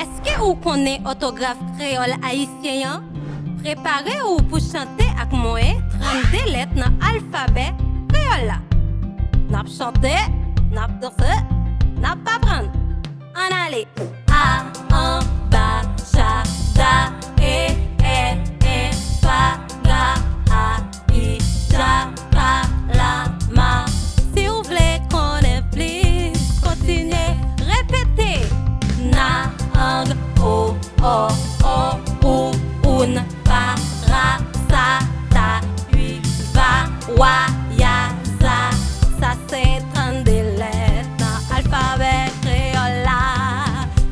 Est-ce que vous connaissez orthographe créole haïtien? Préparez-vous pour chanter avec moi 32 lettres dans l'alphabet créole. N'a pas chanté, n'a pas dansé, n'a pas prendre. En allez. A, en, ba, cha, da, e, fa, ga, a, i, ja, ka, la, ma. Si vous voulez connaître plus, continuez, répétez. Na, ang, o, ou, un, pa, ra, sa, ta, ui, va, wa, ya, za. Ça c'est 32 lettres dans l'alphabet créole là.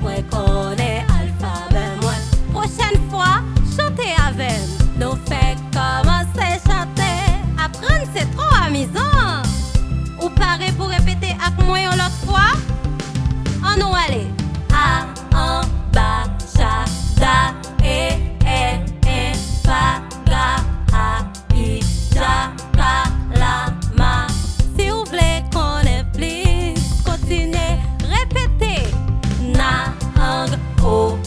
Moi connais l'alphabet moi. Prochaine fois, chantez avec. Nous fait commencer chanter. Apprendre c'est trop amusant. Ou parez pour répéter avec moi une autre fois. On nous allez. A, en, ba, cha, da, e, fa, ga, a, i, ja, ka, la, ma. Si vous voulez connaître plus, continuez, répétez. Na, ang, o,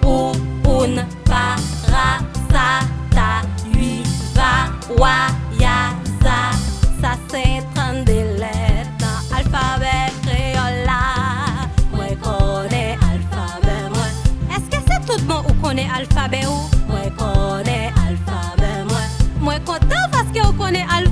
ou, un, pa, ra, sa, ta, ui, va, wa, ya, za. Ça c'est 32 lettres dans l'alphabet créole là. Moi connais l'alphabet moi. Est-ce que c'est tout le monde ou connaît l'alphabet ou? Moi connais l'alphabet moi. Moi content parce que vous connaissez l'alphabet.